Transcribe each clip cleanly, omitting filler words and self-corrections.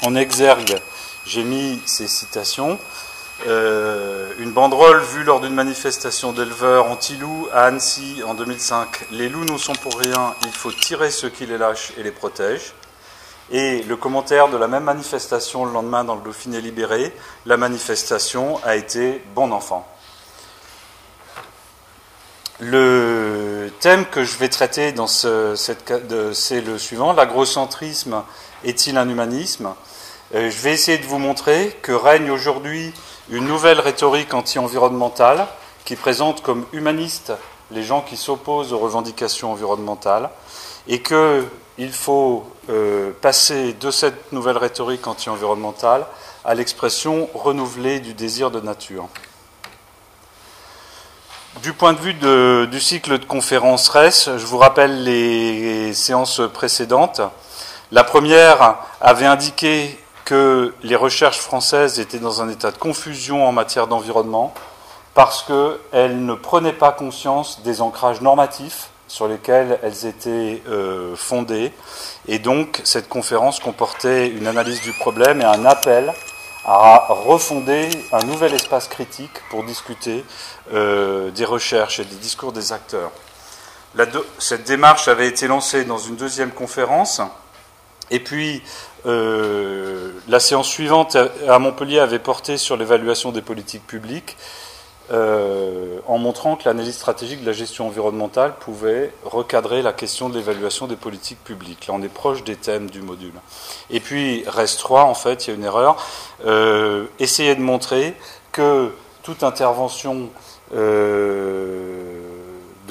en exergue, j'ai mis ces citations. Une banderole vue lors d'une manifestation d'éleveurs anti-loups à Annecy en 2005. Les loups ne sont pour rien, il faut tirer ceux qui les lâchent et les protègent. Et le commentaire de la même manifestation le lendemain dans le Dauphiné libéré, la manifestation a été bon enfant. Le thème que je vais traiter dans c'est le suivant, l'agrocentrisme est-il un humanisme ? Je vais essayer de vous montrer que règne aujourd'hui une nouvelle rhétorique anti-environnementale qui présente comme humanistes les gens qui s'opposent aux revendications environnementales et qu'il faut passer de cette nouvelle rhétorique anti-environnementale à l'expression renouvelée du désir de nature. Du point de vue du cycle de conférences RES, je vous rappelle les séances précédentes. La première avait indiqué que les recherches françaises étaient dans un état de confusion en matière d'environnement parce qu'elles ne prenaient pas conscience des ancrages normatifs sur lesquels elles étaient fondées. Et donc, cette conférence comportait une analyse du problème et un appel à refonder un nouvel espace critique pour discuter des recherches et des discours des acteurs. Cette démarche avait été lancée dans une deuxième conférence, et puis la séance suivante à Montpellier avait porté sur l'évaluation des politiques publiques, en montrant que l'analyse stratégique de la gestion environnementale pouvait recadrer la question de l'évaluation des politiques publiques. Là, on est proche des thèmes du module. Et puis, reste 3, en fait, il y a une erreur. Essayer de montrer que toute intervention de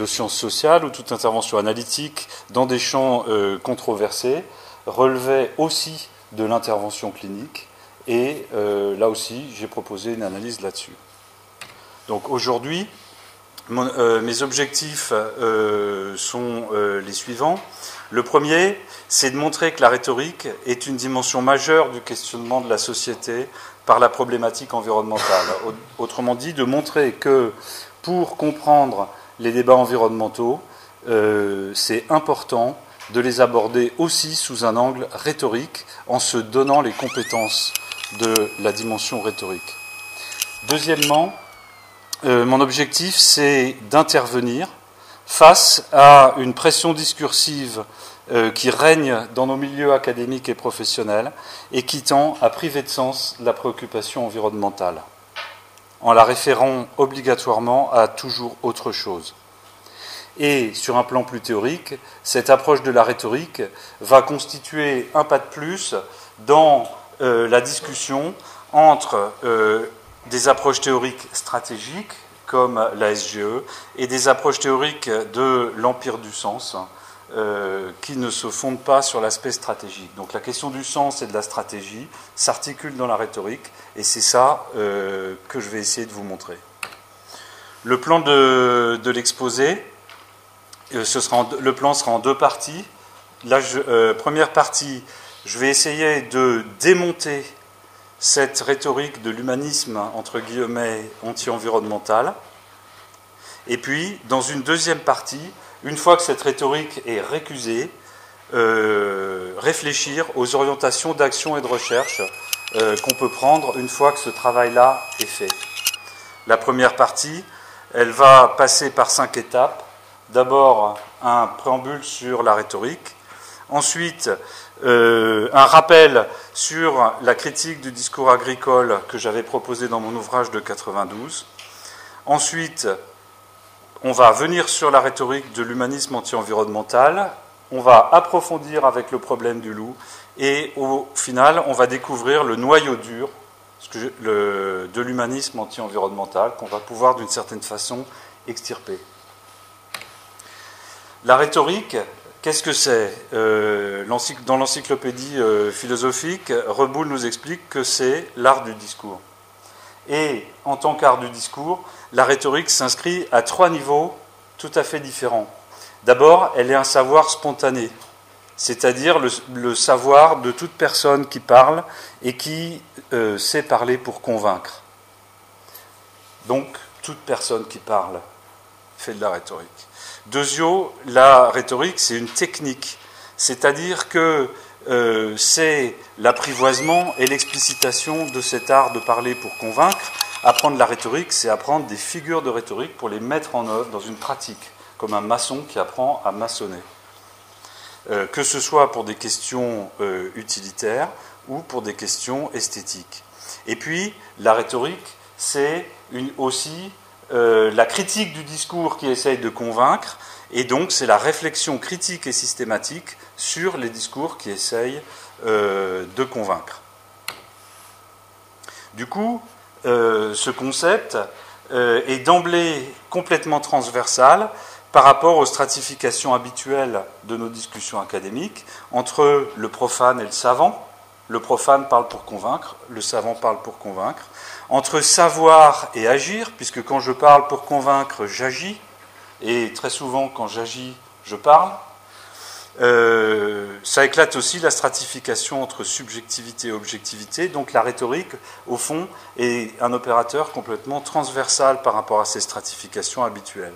sciences sociales ou toute intervention analytique dans des champs controversés relevait aussi de l'intervention clinique. Et là aussi, j'ai proposé une analyse là-dessus. Donc aujourd'hui, mes objectifs sont les suivants. Le premier, c'est de montrer que la rhétorique est une dimension majeure du questionnement de la société par la problématique environnementale. Autrement dit, de montrer que pour comprendre les débats environnementaux, c'est important de les aborder aussi sous un angle rhétorique en se donnant les compétences de la dimension rhétorique. Deuxièmement, mon objectif, c'est d'intervenir face à une pression discursive qui règne dans nos milieux académiques et professionnels et qui tend à priver de sens la préoccupation environnementale, en la référant obligatoirement à toujours autre chose. Et sur un plan plus théorique, cette approche de la rhétorique va constituer un pas de plus dans la discussion entre des approches théoriques stratégiques, comme la SGE, et des approches théoriques de l'empire du sens, qui ne se fondent pas sur l'aspect stratégique. Donc la question du sens et de la stratégie s'articule dans la rhétorique, et c'est ça que je vais essayer de vous montrer. Le plan de l'exposé, le plan sera en deux parties. Là, première partie, je vais essayer de démonter cette rhétorique de l'humanisme, entre guillemets, anti-environnemental. Et puis, dans une deuxième partie, une fois que cette rhétorique est récusée, réfléchir aux orientations d'action et de recherche qu'on peut prendre une fois que ce travail-là est fait. La première partie, elle va passer par 5 étapes. D'abord, un préambule sur la rhétorique. Ensuite, un rappel sur la critique du discours agricole que j'avais proposé dans mon ouvrage de 92. Ensuite, on va venir sur la rhétorique de l'humanisme anti-environnemental. On va approfondir avec le problème du loup. Et au final, on va découvrir le noyau dur de l'humanisme anti-environnemental qu'on va pouvoir d'une certaine façon extirper. La rhétorique, qu'est-ce que c'est ? Dans l'encyclopédie philosophique, Reboul nous explique que c'est l'art du discours. Et en tant qu'art du discours, la rhétorique s'inscrit à 3 niveaux tout à fait différents. D'abord, elle est un savoir spontané, c'est-à-dire le savoir de toute personne qui parle et qui sait parler pour convaincre. Donc, toute personne qui parle fait de la rhétorique. Deuxièmement, la rhétorique, c'est une technique, c'est-à-dire que c'est l'apprivoisement et l'explicitation de cet art de parler pour convaincre. Apprendre la rhétorique, c'est apprendre des figures de rhétorique pour les mettre en œuvre dans une pratique, comme un maçon qui apprend à maçonner. Que ce soit pour des questions utilitaires ou pour des questions esthétiques. Et puis, la rhétorique, c'est aussi la critique du discours qui essaye de convaincre, et donc c'est la réflexion critique et systématique sur les discours qui essayent de convaincre. Du coup, ce concept est d'emblée complètement transversal par rapport aux stratifications habituelles de nos discussions académiques entre le profane et le savant. Le profane parle pour convaincre, le savant parle pour convaincre. Entre savoir et agir, puisque quand je parle pour convaincre, j'agis, et très souvent quand j'agis, je parle. Ça éclate aussi la stratification entre subjectivité et objectivité. Donc la rhétorique, au fond, est un opérateur complètement transversal par rapport à ces stratifications habituelles.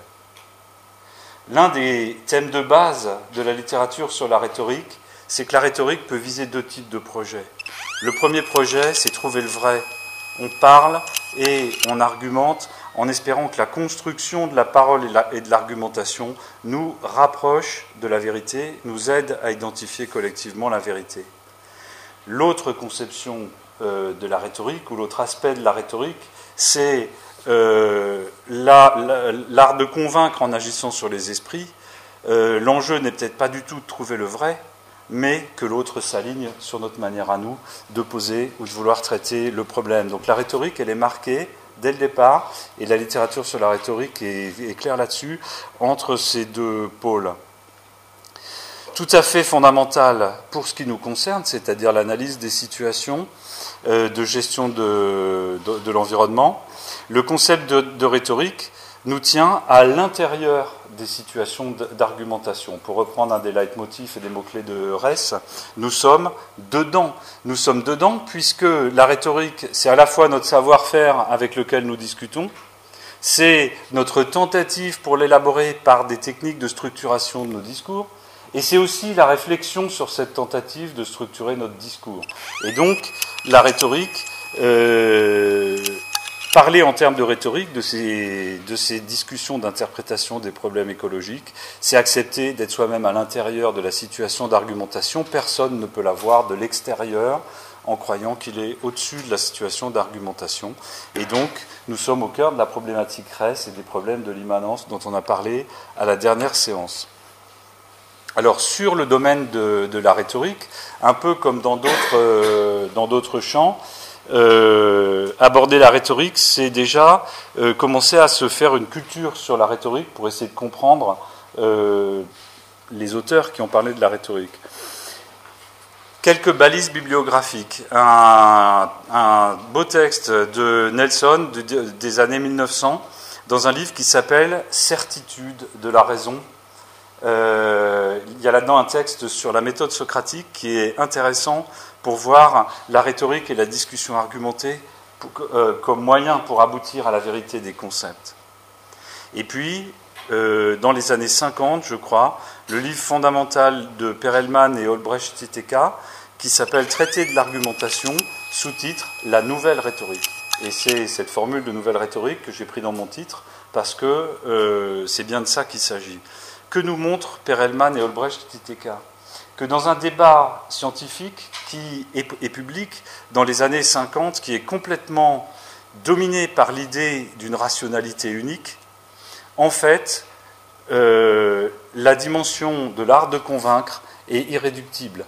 L'un des thèmes de base de la littérature sur la rhétorique, c'est que la rhétorique peut viser deux types de projets. Le premier projet, c'est trouver le vrai. On parle et on argumente en espérant que la construction de la parole et de l'argumentation nous rapproche de la vérité, nous aide à identifier collectivement la vérité. L'autre conception de la rhétorique, ou l'autre aspect de la rhétorique, c'est l'art de convaincre en agissant sur les esprits. L'enjeu n'est peut-être pas du tout de trouver le vrai, mais que l'autre s'aligne sur notre manière à nous de poser ou de vouloir traiter le problème. Donc la rhétorique, elle est marquée dès le départ, et la littérature sur la rhétorique est claire là-dessus, entre ces deux pôles. Tout à fait fondamental pour ce qui nous concerne, c'est-à-dire l'analyse des situations de gestion de l'environnement. Le concept de rhétorique nous tient à l'intérieur des situations d'argumentation. Pour reprendre un des leitmotifs et des mots-clés de Ress, nous sommes dedans. Nous sommes dedans puisque la rhétorique, c'est à la fois notre savoir-faire avec lequel nous discutons, c'est notre tentative pour l'élaborer par des techniques de structuration de nos discours, et c'est aussi la réflexion sur cette tentative de structurer notre discours. Et donc, la rhétorique... Parler en termes de rhétorique de ces discussions d'interprétation des problèmes écologiques, c'est accepter d'être soi-même à l'intérieur de la situation d'argumentation. Personne ne peut la voir de l'extérieur en croyant qu'il est au-dessus de la situation d'argumentation. Et donc, nous sommes au cœur de la problématique Ress et des problèmes de l'immanence dont on a parlé à la dernière séance. Alors, sur le domaine de la rhétorique, un peu comme dans d'autres champs, aborder la rhétorique, c'est déjà commencer à se faire une culture sur la rhétorique pour essayer de comprendre les auteurs qui ont parlé de la rhétorique. Quelques balises bibliographiques. Un beau texte de Nelson des années 1900 dans un livre qui s'appelle « Certitude de la raison ». Il y a là-dedans un texte sur la méthode socratique qui est intéressant pour voir la rhétorique et la discussion argumentée comme moyen pour aboutir à la vérité des concepts. Et puis, dans les années 50, je crois, le livre fondamental de Perelman et Olbrecht-Titeka, qui s'appelle « Traité de l'argumentation », sous-titre « La nouvelle rhétorique ». Et c'est cette formule de nouvelle rhétorique que j'ai pris dans mon titre, parce que c'est bien de ça qu'il s'agit. Que nous montrent Perelman et Olbrecht-Titeka ? Que dans un débat scientifique qui est public dans les années 50, qui est complètement dominé par l'idée d'une rationalité unique, en fait, la dimension de l'art de convaincre est irréductible.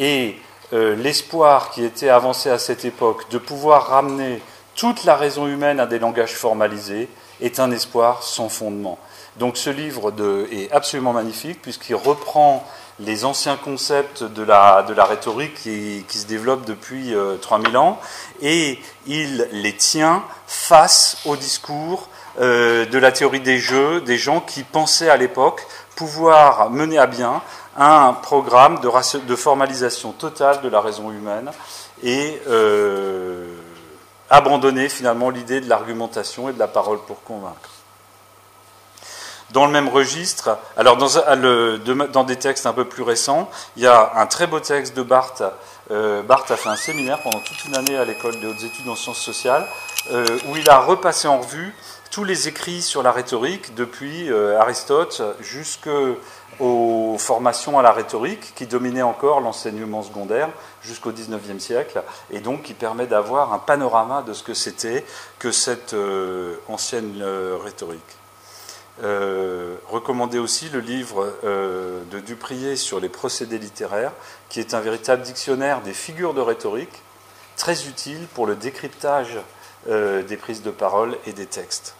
Et l'espoir qui était avancé à cette époque de pouvoir ramener toute la raison humaine à des langages formalisés est un espoir sans fondement. Donc ce livre est absolument magnifique puisqu'il reprend les anciens concepts de la rhétorique qui se développent depuis 3000 ans et il les tient face au discours de la théorie des jeux, des gens qui pensaient à l'époque pouvoir mener à bien un programme de formalisation totale de la raison humaine et abandonner finalement l'idée de l'argumentation et de la parole pour convaincre. Dans le même registre, alors dans des textes un peu plus récents, il y a un très beau texte de Barthes. Barthes a fait un séminaire pendant toute une année à l'école des hautes études en sciences sociales, où il a repassé en revue tous les écrits sur la rhétorique, depuis Aristote jusqu'aux formations à la rhétorique, qui dominaient encore l'enseignement secondaire jusqu'au XIXe siècle, et donc qui permet d'avoir un panorama de ce que c'était que cette ancienne rhétorique. Recommander aussi le livre de Dupriez sur les procédés littéraires, qui est un véritable dictionnaire des figures de rhétorique, très utile pour le décryptage des prises de parole et des textes.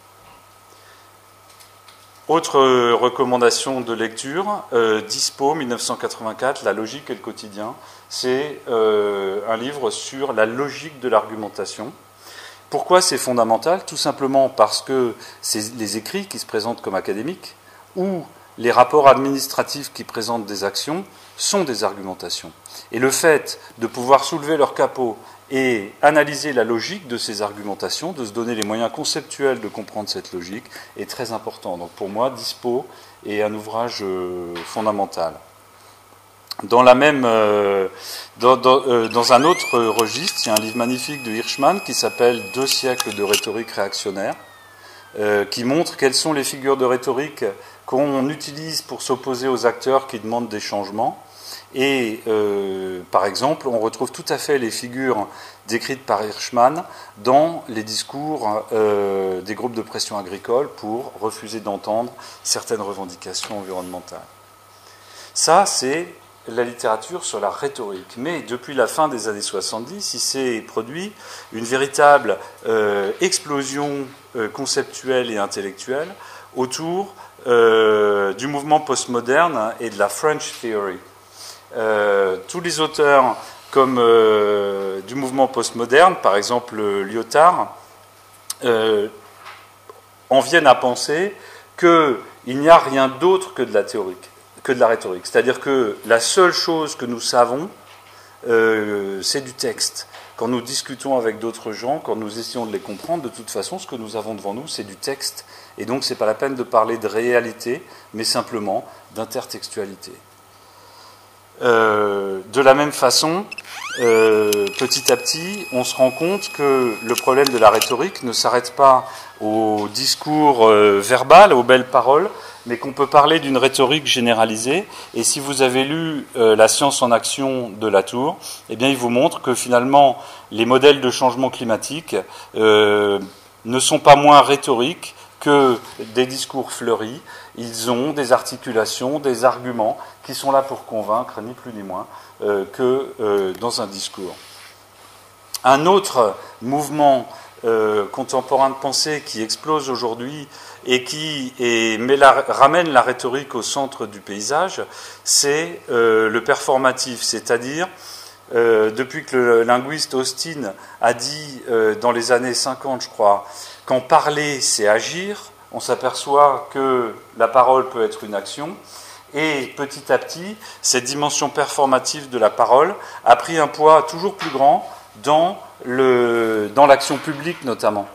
Autre recommandation de lecture, Dispos, 1984, La logique et le quotidien. C'est un livre sur la logique de l'argumentation. Pourquoi c'est fondamental? Tout simplement parce que c'est les écrits qui se présentent comme académiques ou les rapports administratifs qui présentent des actions sont des argumentations. Et le fait de pouvoir soulever leur capot et analyser la logique de ces argumentations, de se donner les moyens conceptuels de comprendre cette logique, est très important. Donc pour moi, Dispos est un ouvrage fondamental. Dans un autre registre, il y a un livre magnifique de Hirschman qui s'appelle « 2 siècles de rhétorique réactionnaire », qui montre quelles sont les figures de rhétorique qu'on utilise pour s'opposer aux acteurs qui demandent des changements. Et par exemple, on retrouve tout à fait les figures décrites par Hirschman dans les discours des groupes de pression agricole pour refuser d'entendre certaines revendications environnementales. Ça, c'est la littérature sur la rhétorique. Mais depuis la fin des années 70, il s'est produit une véritable explosion conceptuelle et intellectuelle autour du mouvement postmoderne et de la French Theory. Tous les auteurs comme du mouvement postmoderne, par exemple Lyotard, en viennent à penser qu'il n'y a rien d'autre que de la théorique, que de la rhétorique. C'est-à-dire que la seule chose que nous savons, c'est du texte. Quand nous discutons avec d'autres gens, quand nous essayons de les comprendre, de toute façon, ce que nous avons devant nous, c'est du texte. Et donc, ce n'est pas la peine de parler de réalité, mais simplement d'intertextualité. De la même façon, petit à petit, on se rend compte que le problème de la rhétorique ne s'arrête pas au discours verbal, aux belles paroles, mais qu'on peut parler d'une rhétorique généralisée. Et si vous avez lu La science en action de Latour, eh bien, il vous montre que finalement, les modèles de changement climatique ne sont pas moins rhétoriques que des discours fleuris. Ils ont des articulations, des arguments qui sont là pour convaincre, ni plus ni moins, que dans un discours. Un autre mouvement contemporain de pensée qui explose aujourd'hui et qui ramène la rhétorique au centre du paysage, c'est le performatif, c'est-à-dire depuis que le linguiste Austin a dit dans les années 50, je crois, qu'en parler, c'est agir, on s'aperçoit que la parole peut être une action, et petit à petit, cette dimension performative de la parole a pris un poids toujours plus grand dans l'action publique notamment.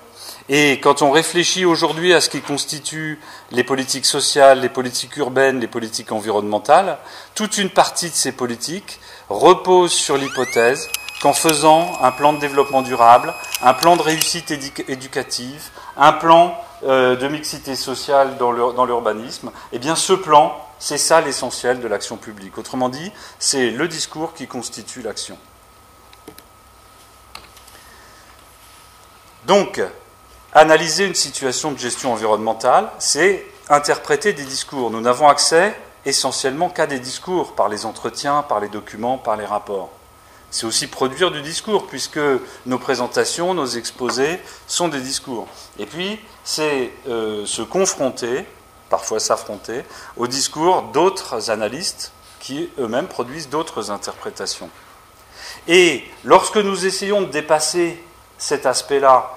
Et quand on réfléchit aujourd'hui à ce qui constitue les politiques sociales, les politiques urbaines, les politiques environnementales, toute une partie de ces politiques repose sur l'hypothèse qu'en faisant un plan de développement durable, un plan de réussite éducative, un plan de mixité sociale dans l'urbanisme, eh bien ce plan, c'est ça l'essentiel de l'action publique. Autrement dit, c'est le discours qui constitue l'action. Donc, analyser une situation de gestion environnementale, c'est interpréter des discours. Nous n'avons accès essentiellement qu'à des discours, par les entretiens, par les documents, par les rapports. C'est aussi produire du discours, puisque nos présentations, nos exposés sont des discours. Et puis, c'est se confronter, parfois s'affronter, au discours d'autres analystes qui eux-mêmes produisent d'autres interprétations. Et lorsque nous essayons de dépasser cet aspect-là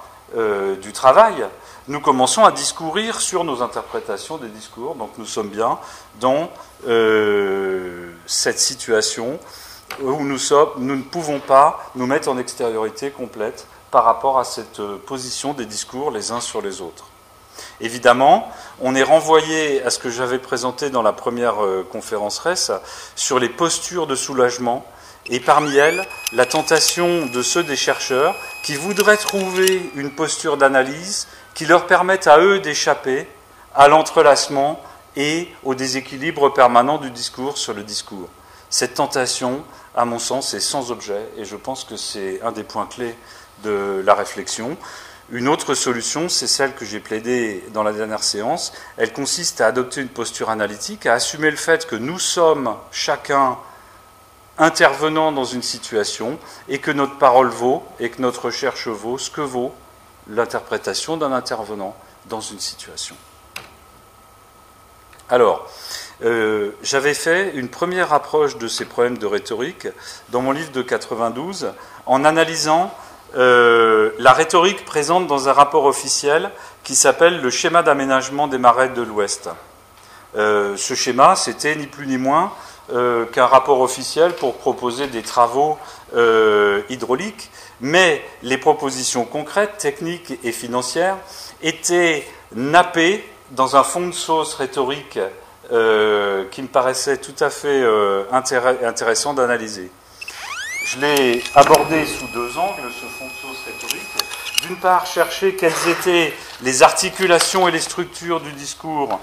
du travail, nous commençons à discourir sur nos interprétations des discours. Donc nous sommes bien dans cette situation où nous ne pouvons pas nous mettre en extériorité complète par rapport à cette position des discours les uns sur les autres. Évidemment, on est renvoyé à ce que j'avais présenté dans la première conférence RES sur les postures de soulagement, et parmi elles, la tentation de ceux des chercheurs qui voudraient trouver une posture d'analyse qui leur permette à eux d'échapper à l'entrelacement et au déséquilibre permanent du discours sur le discours. Cette tentation, à mon sens, est sans objet, et je pense que c'est un des points clés de la réflexion. Une autre solution, c'est celle que j'ai plaidée dans la dernière séance. Elle consiste à adopter une posture analytique, à assumer le fait que nous sommes chacun intervenant dans une situation et que notre parole vaut et que notre recherche vaut ce que vaut l'interprétation d'un intervenant dans une situation. Alors, j'avais fait une première approche de ces problèmes de rhétorique dans mon livre de 92 en analysant la rhétorique présente dans un rapport officiel qui s'appelle le schéma d'aménagement des marais de l'Ouest. Ce schéma, c'était ni plus ni moins qu'un rapport officiel pour proposer des travaux hydrauliques, mais les propositions concrètes, techniques et financières étaient nappées dans un fond de sauce rhétorique qui me paraissait tout à fait intéressant d'analyser. Je l'ai abordé sous deux angles, ce fond de sauce rhétorique. D'une part, chercher quelles étaient les articulations et les structures du discours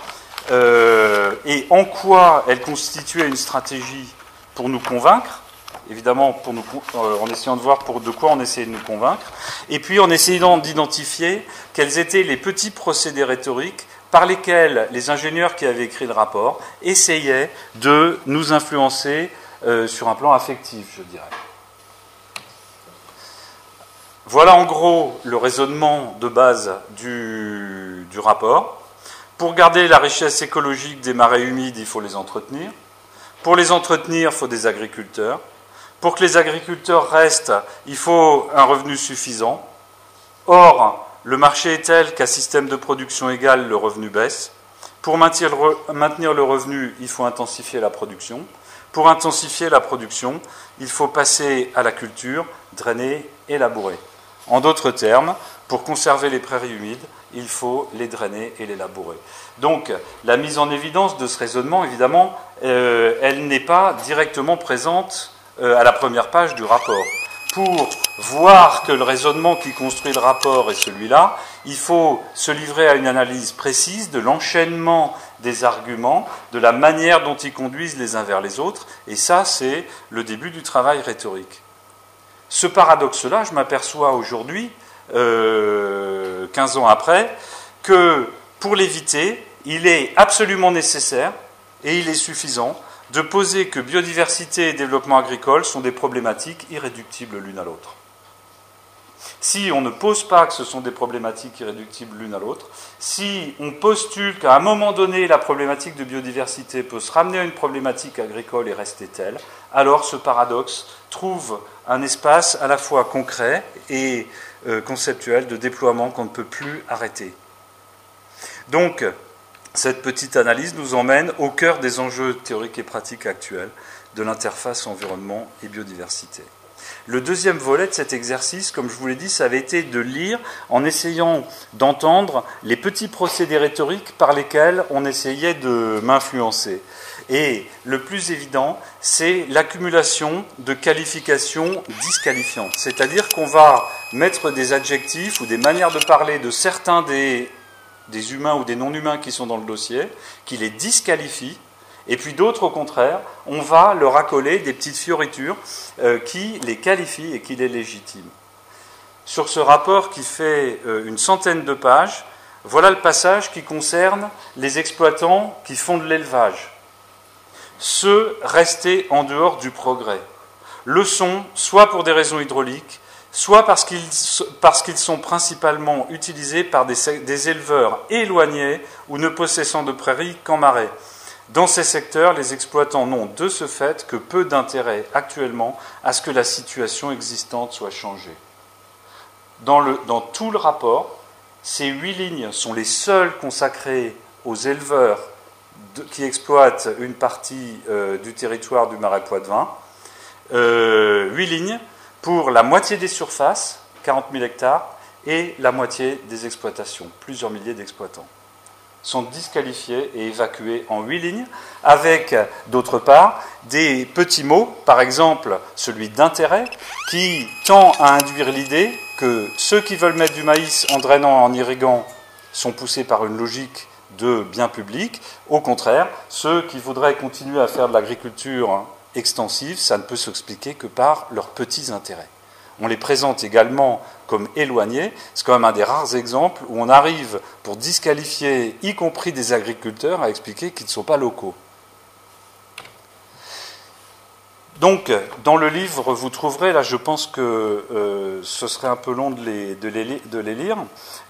et en quoi elles constituaient une stratégie pour nous convaincre, évidemment en essayant de voir de quoi on essayait de nous convaincre, et puis en essayant d'identifier quels étaient les petits procédés rhétoriques par lesquels les ingénieurs qui avaient écrit le rapport essayaient de nous influencer sur un plan affectif, je dirais. Voilà en gros le raisonnement de base du rapport. Pour garder la richesse écologique des marais humides, il faut les entretenir. Pour les entretenir, il faut des agriculteurs. Pour que les agriculteurs restent, il faut un revenu suffisant. Or, le marché est tel qu'à système de production égal, le revenu baisse. Pour maintenir le revenu, il faut intensifier la production. Pour intensifier la production, il faut passer à la culture, drainer et labourer. En d'autres termes, pour conserver les prairies humides, il faut les drainer et les labourer. Donc, la mise en évidence de ce raisonnement, évidemment, elle n'est pas directement présente à la première page du rapport. Pour voir que le raisonnement qui construit le rapport est celui-là, il faut se livrer à une analyse précise de l'enchaînement des arguments, de la manière dont ils conduisent les uns vers les autres, et ça, c'est le début du travail rhétorique. Ce paradoxe-là, je m'aperçois aujourd'hui, 15 ans après, que pour l'éviter, il est absolument nécessaire, et il est suffisant, de poser que biodiversité et développement agricole sont des problématiques irréductibles l'une à l'autre. Si on ne pose pas que ce sont des problématiques irréductibles l'une à l'autre, si on postule qu'à un moment donné, la problématique de biodiversité peut se ramener à une problématique agricole et rester telle, alors ce paradoxe trouve un espace à la fois concret et conceptuel de déploiement qu'on ne peut plus arrêter. Donc, cette petite analyse nous emmène au cœur des enjeux théoriques et pratiques actuels de l'interface environnement et biodiversité. Le deuxième volet de cet exercice, comme je vous l'ai dit, ça avait été de lire en essayant d'entendre les petits procédés rhétoriques par lesquels on essayait de m'influencer. Et le plus évident, c'est l'accumulation de qualifications disqualifiantes. C'est-à-dire qu'on va mettre des adjectifs ou des manières de parler de certains des humains ou des non-humains qui sont dans le dossier, qui les disqualifient, et puis d'autres, au contraire, on va leur accoler des petites fioritures qui les qualifient et qui les légitiment. Sur ce rapport qui fait une centaine de pages, voilà le passage qui concerne les exploitants qui font de l'élevage. Ceux restés en dehors du progrès. Le sont soit pour des raisons hydrauliques, soit parce qu'ils sont principalement utilisés par des éleveurs éloignés ou ne possessant de prairies qu'en marais. Dans ces secteurs, les exploitants n'ont de ce fait que peu d'intérêt actuellement à ce que la situation existante soit changée. Dans tout le rapport, ces 8 lignes sont les seules consacrées aux éleveurs qui exploitent une partie du territoire du Marais Poitevin. 8 lignes pour la moitié des surfaces, 40 000 hectares, et la moitié des exploitations, plusieurs milliers d'exploitants, sont disqualifiés et évacués en 8 lignes, avec, d'autre part, des petits mots, par exemple celui d'intérêt, qui tend à induire l'idée que ceux qui veulent mettre du maïs en drainant, en irriguant, sont poussés par une logique de bien public. Au contraire, ceux qui voudraient continuer à faire de l'agriculture extensive, ça ne peut s'expliquer que par leurs petits intérêts. On les présente également comme éloignés. C'est quand même un des rares exemples où on arrive, pour disqualifier, y compris des agriculteurs, à expliquer qu'ils ne sont pas locaux. Donc, dans le livre, vous trouverez, là je pense que ce serait un peu long de les lire,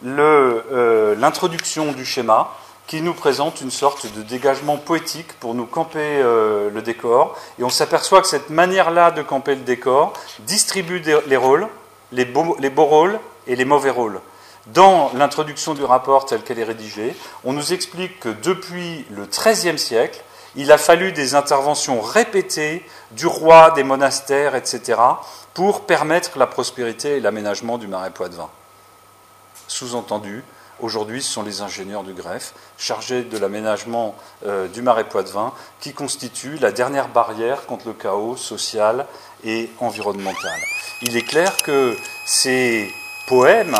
l'introduction du schéma, qui nous présente une sorte de dégagement poétique pour nous camper le décor. Et on s'aperçoit que cette manière-là de camper le décor distribue les rôles, les beaux rôles et les mauvais rôles. Dans l'introduction du rapport telle qu'elle est rédigée, on nous explique que depuis le XIIIe siècle, il a fallu des interventions répétées du roi, des monastères, etc., pour permettre la prospérité et l'aménagement du Marais Poitevin. Sous-entendu, aujourd'hui, ce sont les ingénieurs du greffe chargés de l'aménagement du Marais Poitevin qui constituent la dernière barrière contre le chaos social et environnemental. Il est clair que ces poèmes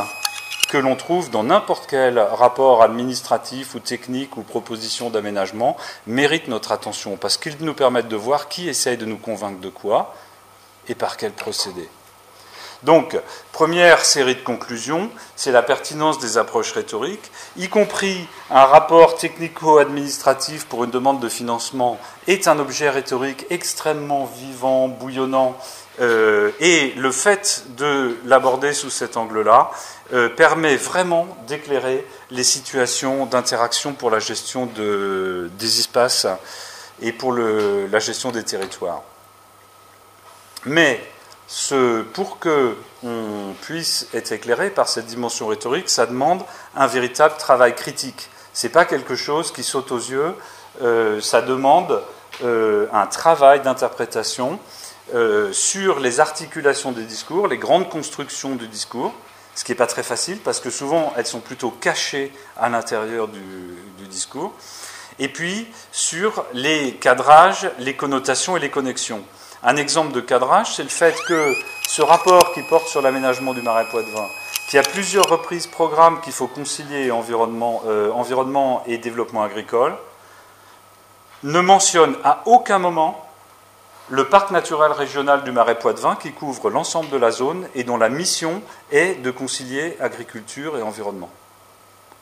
que l'on trouve dans n'importe quel rapport administratif ou technique ou proposition d'aménagement méritent notre attention parce qu'ils nous permettent de voir qui essaye de nous convaincre de quoi et par quel procédé. Donc, première série de conclusions, c'est la pertinence des approches rhétoriques, y compris un rapport technico-administratif pour une demande de financement est un objet rhétorique extrêmement vivant, bouillonnant, et le fait de l'aborder sous cet angle-là permet vraiment d'éclairer les situations d'interaction pour la gestion des espaces et pour la gestion des territoires. Mais pour qu'on puisse être éclairé par cette dimension rhétorique, ça demande un véritable travail critique. Ce n'est pas quelque chose qui saute aux yeux, ça demande un travail d'interprétation sur les articulations des discours, les grandes constructions du discours, ce qui n'est pas très facile parce que souvent elles sont plutôt cachées à l'intérieur du discours, et puis sur les cadrages, les connotations et les connexions. Un exemple de cadrage, c'est le fait que ce rapport qui porte sur l'aménagement du Marais Poitevin, qui à plusieurs reprises programme qu'il faut concilier environnement et développement agricole, ne mentionne à aucun moment le parc naturel régional du Marais Poitevin qui couvre l'ensemble de la zone et dont la mission est de concilier agriculture et environnement.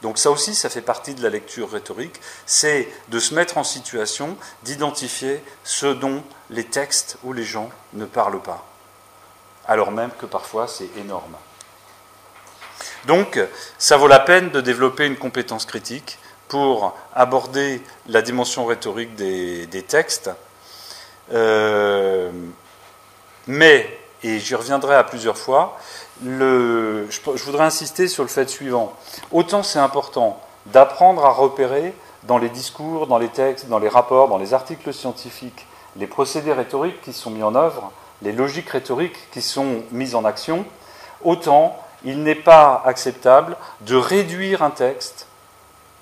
Donc ça aussi, ça fait partie de la lecture rhétorique, c'est de se mettre en situation d'identifier ce dont les textes ou les gens ne parlent pas, alors même que parfois c'est énorme. Donc ça vaut la peine de développer une compétence critique pour aborder la dimension rhétorique des textes, mais, et j'y reviendrai à plusieurs fois, je voudrais insister sur le fait suivant. Autant c'est important d'apprendre à repérer dans les discours, dans les textes, dans les rapports, dans les articles scientifiques, les procédés rhétoriques qui sont mis en œuvre, les logiques rhétoriques qui sont mises en action, autant il n'est pas acceptable de réduire un texte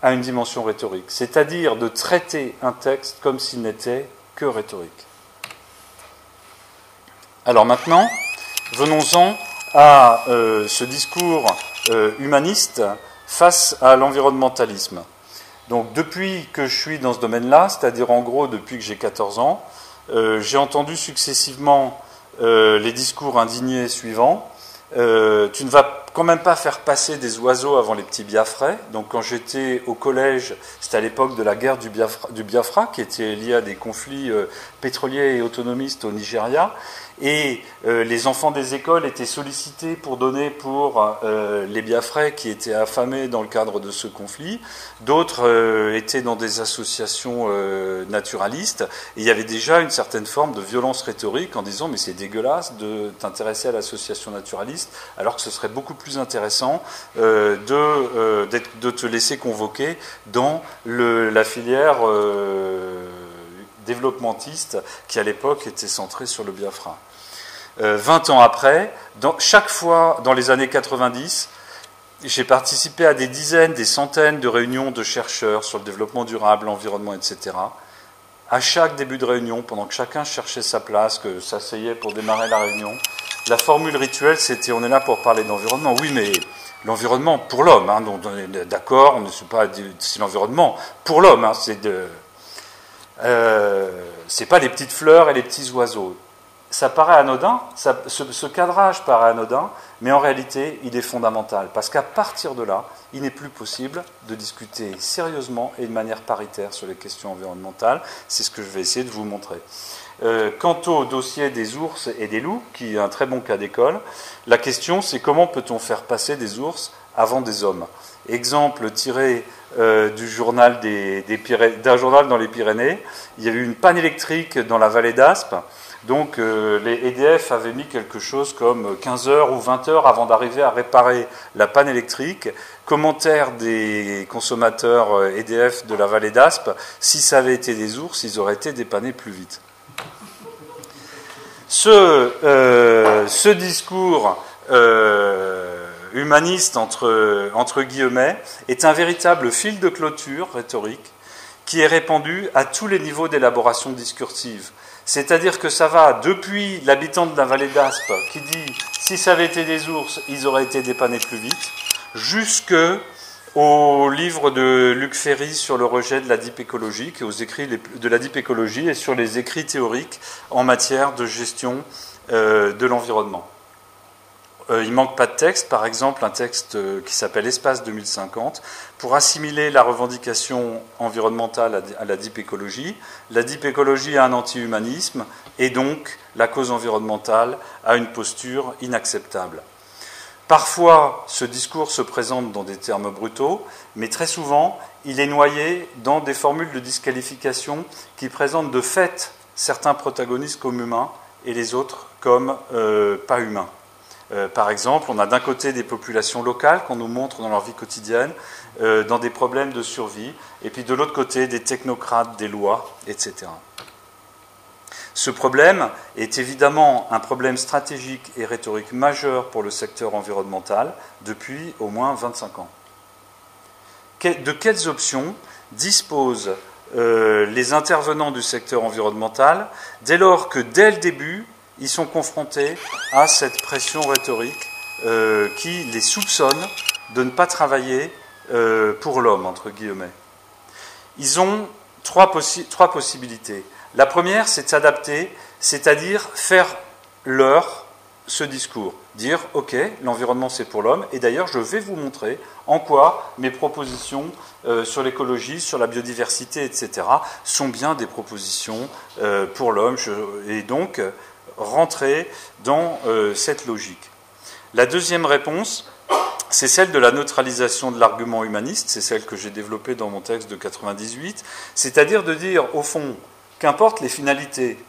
à une dimension rhétorique, c'est-à-dire de traiter un texte comme s'il n'était que rhétorique. Alors maintenant, venons-en à ce discours humaniste face à l'environnementalisme. Donc depuis que je suis dans ce domaine-là, c'est-à-dire en gros depuis que j'ai 14 ans, j'ai entendu successivement les discours indignés suivants. Tu ne vas quand même pas faire passer des oiseaux avant les petits Biafrais. Donc quand j'étais au collège, c'était à l'époque de la guerre du Biafra, qui était liée à des conflits pétroliers et autonomistes au Nigeria. Et les enfants des écoles étaient sollicités pour donner pour les Biafrais qui étaient affamés dans le cadre de ce conflit. D'autres étaient dans des associations naturalistes. Et il y avait déjà une certaine forme de violence rhétorique en disant « mais c'est dégueulasse de t'intéresser à l'association naturaliste alors que ce serait beaucoup plus intéressant de te laisser convoquer dans la filière développementiste qui à l'époque était centrée sur le Biafra ». 20 ans après, chaque fois dans les années 90, j'ai participé à des dizaines, des centaines de réunions de chercheurs sur le développement durable, l'environnement, etc. À chaque début de réunion, pendant que chacun cherchait sa place, que s'asseyait pour démarrer la réunion, la formule rituelle, c'était « on est là pour parler d'environnement ». Oui, mais l'environnement pour l'homme, hein, donc on est d'accord, on ne sait pas c'est l'environnement pour l'homme, hein, c'est pas les petites fleurs et les petits oiseaux. Ça paraît anodin, ce cadrage paraît anodin, mais en réalité, il est fondamental, parce qu'à partir de là, il n'est plus possible de discuter sérieusement et de manière paritaire sur les questions environnementales. C'est ce que je vais essayer de vous montrer. Quant au dossier des ours et des loups, qui est un très bon cas d'école, la question c'est comment peut-on faire passer des ours avant des hommes. Exemple tiré du journal d'un journal dans les Pyrénées, il y a eu une panne électrique dans la vallée d'Aspe. Donc les EDF avaient mis quelque chose comme 15 heures ou 20 heures avant d'arriver à réparer la panne électrique. Commentaire des consommateurs EDF de la vallée d'Aspe, si ça avait été des ours, ils auraient été dépannés plus vite. Ce discours humaniste, entre guillemets, est un véritable fil de clôture rhétorique qui est répandu à tous les niveaux d'élaboration discursive. C'est-à-dire que ça va depuis l'habitant de la vallée d'Aspe qui dit « si ça avait été des ours, ils auraient été dépannés plus vite », jusqu'au livre de Luc Ferry sur le rejet de la deep écologie, aux écrits de la deep écologie et sur les écrits théoriques en matière de gestion de l'environnement. Il manque pas de texte, par exemple un texte qui s'appelle Espace 2050, pour assimiler la revendication environnementale à la deep écologie. La deep écologie a un anti-humanisme et donc la cause environnementale a une posture inacceptable. Parfois, ce discours se présente dans des termes brutaux, mais très souvent, il est noyé dans des formules de disqualification qui présentent de fait certains protagonistes comme humains et les autres comme pas humains. Par exemple, on a d'un côté des populations locales qu'on nous montre dans leur vie quotidienne, dans des problèmes de survie, et puis de l'autre côté des technocrates, des lois, etc. Ce problème est évidemment un problème stratégique et rhétorique majeur pour le secteur environnemental depuis au moins 25 ans. De quelles options disposent les intervenants du secteur environnemental dès lors que, dès le début, ils sont confrontés à cette pression rhétorique qui les soupçonne de ne pas travailler pour l'homme, entre guillemets. Ils ont trois possibilités. La première, c'est de s'adapter, c'est-à-dire faire leur ce discours. Dire, ok, l'environnement c'est pour l'homme, et d'ailleurs je vais vous montrer en quoi mes propositions sur l'écologie, sur la biodiversité, etc., sont bien des propositions pour l'homme, et donc rentrer dans cette logique. La deuxième réponse, c'est celle de la neutralisation de l'argument humaniste, c'est celle que j'ai développée dans mon texte de 98, c'est-à-dire de dire, au fond, qu'importe les finalités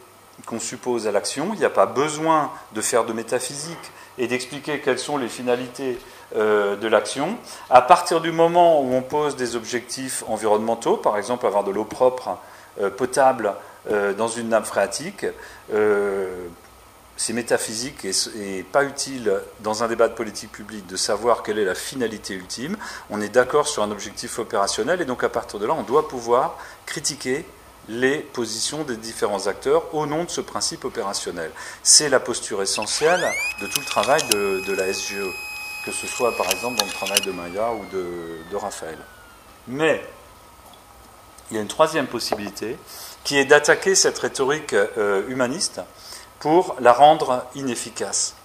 qu'on suppose à l'action, il n'y a pas besoin de faire de métaphysique et d'expliquer quelles sont les finalités de l'action. À partir du moment où on pose des objectifs environnementaux, par exemple avoir de l'eau propre, potable dans une nappe phréatique, c'est métaphysique et pas utile dans un débat de politique publique de savoir quelle est la finalité ultime. On est d'accord sur un objectif opérationnel et donc à partir de là, on doit pouvoir critiquer les positions des différents acteurs au nom de ce principe opérationnel. C'est la posture essentielle de tout le travail de la SGE, que ce soit par exemple dans le travail de Maya ou de Raphaël. Mais il y a une troisième possibilité qui est d'attaquer cette rhétorique humaniste pour la rendre inefficace.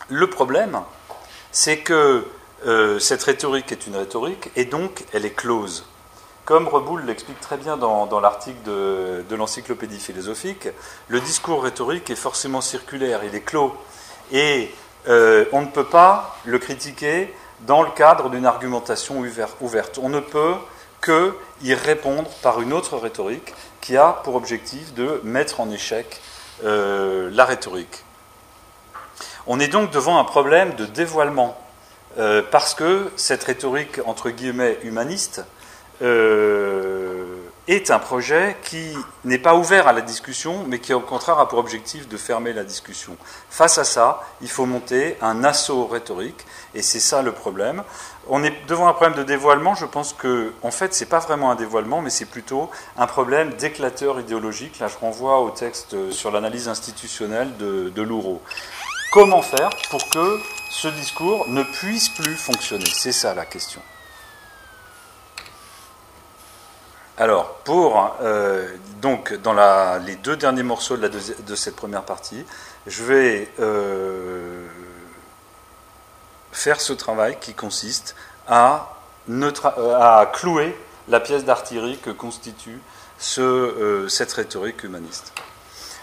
Le problème, c'est que cette rhétorique est une rhétorique et donc elle est close. Comme Reboul l'explique très bien dans l'article de l'encyclopédie philosophique, le discours rhétorique est forcément circulaire, il est clos. Et on ne peut pas le critiquer dans le cadre d'une argumentation ouverte. On ne peut que y répondre par une autre rhétorique qui a pour objectif de mettre en échec la rhétorique. On est donc devant un problème de dévoilement, parce que cette rhétorique, entre guillemets, humaniste, est est un projet qui n'est pas ouvert à la discussion, mais qui au contraire a pour objectif de fermer la discussion. Face à ça, il faut monter un assaut rhétorique, et c'est ça le problème. On est devant un problème de dévoilement, je pense que, en fait, c'est pas vraiment un dévoilement, mais c'est plutôt un problème d'éclateur idéologique. Là, je renvoie au texte sur l'analyse institutionnelle de Louraud. Comment faire pour que ce discours ne puisse plus fonctionner? C'est ça la question. Alors, donc, dans les deux derniers morceaux de cette première partie, je vais faire ce travail qui consiste à clouer la pièce d'artillerie que constitue cette rhétorique humaniste.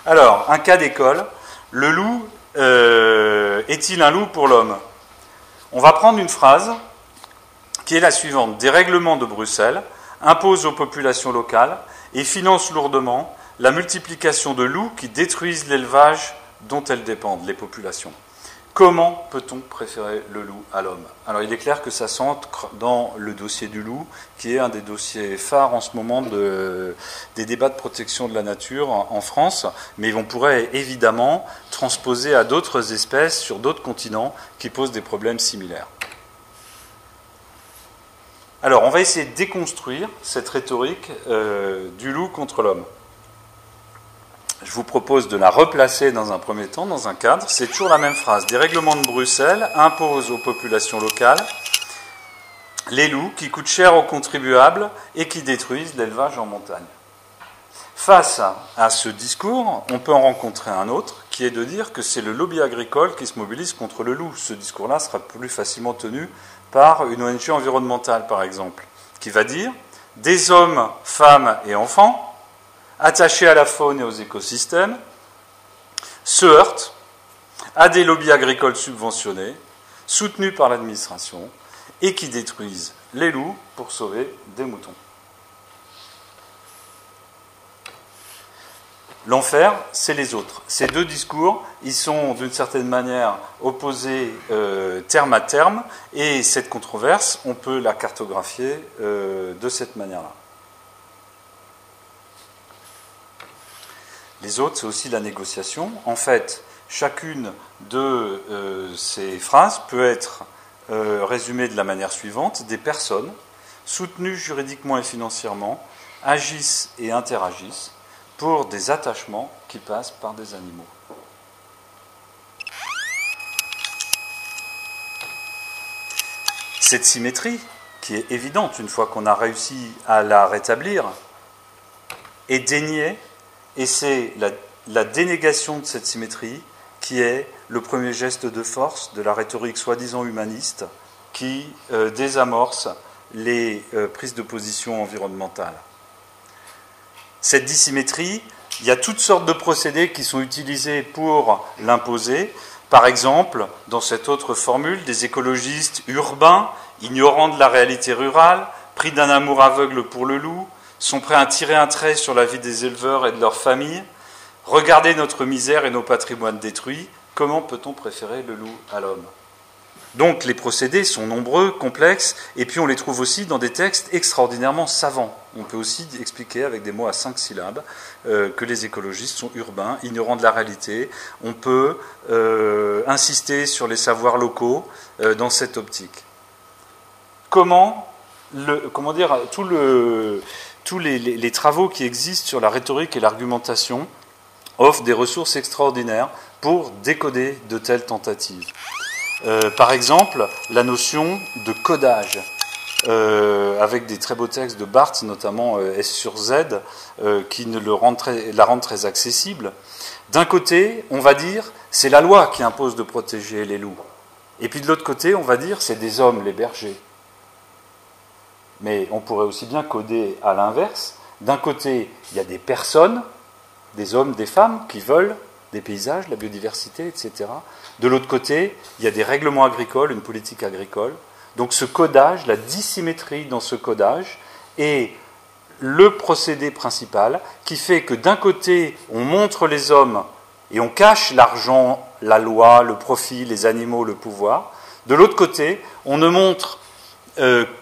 Alors, un cas d'école, le loup est-il un loup pour l'homme? On va prendre une phrase qui est la suivante. Des règlements de Bruxelles imposent aux populations locales et financent lourdement la multiplication de loups qui détruisent l'élevage dont elles dépendent, les populations. Comment peut-on préférer le loup à l'homme? Alors il est clair que ça s'ancre dans le dossier du loup, qui est un des dossiers phares en ce moment des débats de protection de la nature en France, mais on pourrait évidemment transposer à d'autres espèces sur d'autres continents qui posent des problèmes similaires. Alors on va essayer de déconstruire cette rhétorique du loup contre l'homme. Je vous propose de la replacer dans un premier temps, dans un cadre. C'est toujours la même phrase. Des règlements de Bruxelles imposent aux populations locales les loups qui coûtent cher aux contribuables et qui détruisent l'élevage en montagne. Face à ce discours, on peut en rencontrer un autre, qui est de dire que c'est le lobby agricole qui se mobilise contre le loup. Ce discours-là sera plus facilement tenu par une ONG environnementale, par exemple, qui va dire « des hommes, femmes et enfants » attachés à la faune et aux écosystèmes, se heurtent à des lobbies agricoles subventionnés, soutenus par l'administration, et qui détruisent les loups pour sauver des moutons. L'enfer, c'est les autres. Ces deux discours, ils sont d'une certaine manière opposés terme à terme, et cette controverse, on peut la cartographier de cette manière-là. Les autres, c'est aussi la négociation. En fait, chacune de ces phrases peut être résumée de la manière suivante. Des personnes, soutenues juridiquement et financièrement, agissent et interagissent pour des attachements qui passent par des animaux. Cette symétrie, qui est évidente une fois qu'on a réussi à la rétablir, est déniée. Et c'est la dénégation de cette symétrie qui est le premier geste de force de la rhétorique soi-disant humaniste qui désamorce les prises de position environnementales. Cette dissymétrie, il y a toutes sortes de procédés qui sont utilisés pour l'imposer. Par exemple, dans cette autre formule, des écologistes urbains, ignorant de la réalité rurale, pris d'un amour aveugle pour le loup, sont prêts à tirer un trait sur la vie des éleveurs et de leurs familles. Regardez notre misère et nos patrimoines détruits. Comment peut-on préférer le loup à l'homme? Donc les procédés sont nombreux, complexes, et puis on les trouve aussi dans des textes extraordinairement savants. On peut aussi expliquer avec des mots à 5 syllabes que les écologistes sont urbains, ignorants de la réalité. On peut insister sur les savoirs locaux dans cette optique. Tous les travaux qui existent sur la rhétorique et l'argumentation offrent des ressources extraordinaires pour décoder de telles tentatives. Par exemple, la notion de codage, avec des très beaux textes de Barthes, notamment S sur Z, qui la rendent très accessible. D'un côté, on va dire, c'est la loi qui impose de protéger les loups. Et puis de l'autre côté, on va dire, c'est des hommes, les bergers. Mais on pourrait aussi bien coder à l'inverse. D'un côté, il y a des personnes, des hommes, des femmes, qui veulent des paysages, la biodiversité, etc. De l'autre côté, il y a des règlements agricoles, une politique agricole. Donc ce codage, la dissymétrie dans ce codage, est le procédé principal qui fait que d'un côté, on montre les hommes et on cache l'argent, la loi, le profit, les animaux, le pouvoir. De l'autre côté, on ne montre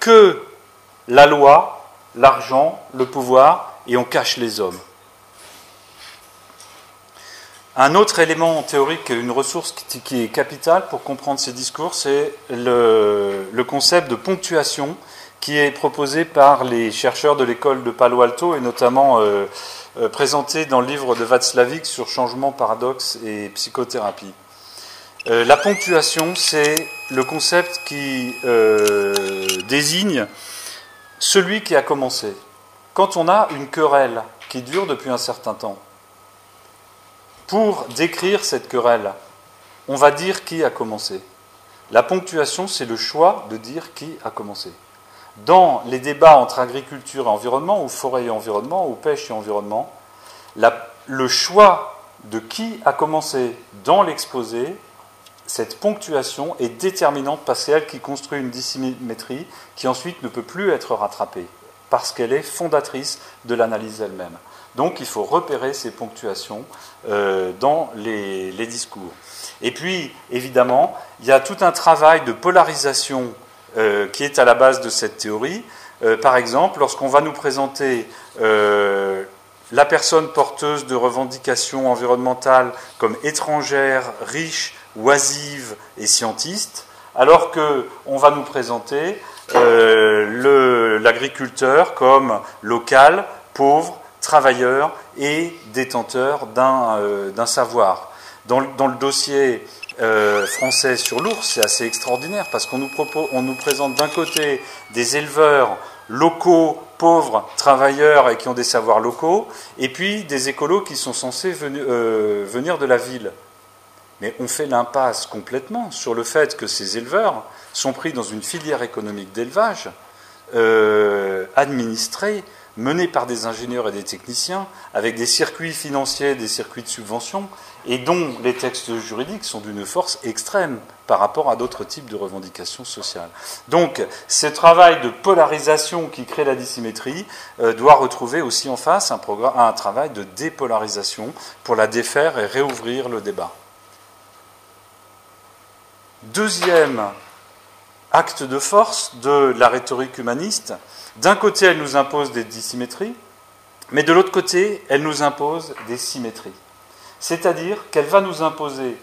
que la loi, l'argent, le pouvoir et on cache les hommes. Un autre élément théorique, une ressource qui est capitale pour comprendre ces discours, c'est le concept de ponctuation qui est proposé par les chercheurs de l'école de Palo Alto et notamment présenté dans le livre de Václavic sur changement, paradoxe et psychothérapie. La ponctuation, c'est le concept qui désigne celui qui a commencé. Quand on a une querelle qui dure depuis un certain temps, pour décrire cette querelle, on va dire qui a commencé. La ponctuation, c'est le choix de dire qui a commencé. Dans les débats entre agriculture et environnement, ou forêt et environnement, ou pêche et environnement, le choix de qui a commencé dans l'exposé, cette ponctuation est déterminante parce que c'est elle qui construit une dissymétrie qui ensuite ne peut plus être rattrapée, parce qu'elle est fondatrice de l'analyse elle-même. Donc il faut repérer ces ponctuations dans les discours. Et puis, évidemment, il y a tout un travail de polarisation qui est à la base de cette théorie. Par exemple, lorsqu'on va nous présenter la personne porteuse de revendications environnementales comme étrangère, riche, oisive et scientiste, alors qu'on va nous présenter l'agriculteur comme local, pauvre, travailleur et détenteur d'un savoir. Dans le dossier français sur l'ours, c'est assez extraordinaire parce qu'on nous présente d'un côté des éleveurs locaux, pauvres, travailleurs et qui ont des savoirs locaux, et puis des écolos qui sont censés venir de la ville. Mais on fait l'impasse complètement sur le fait que ces éleveurs sont pris dans une filière économique d'élevage administrée, menée par des ingénieurs et des techniciens, avec des circuits financiers, des circuits de subvention, et dont les textes juridiques sont d'une force extrême par rapport à d'autres types de revendications sociales. Donc, ce travail de polarisation qui crée la dissymétrie doit retrouver aussi en face un travail de dépolarisation pour la défaire et réouvrir le débat. Deuxième acte de force de la rhétorique humaniste, d'un côté, elle nous impose des dissymétries, mais de l'autre côté, elle nous impose des symétries. C'est-à-dire qu'elle va nous imposer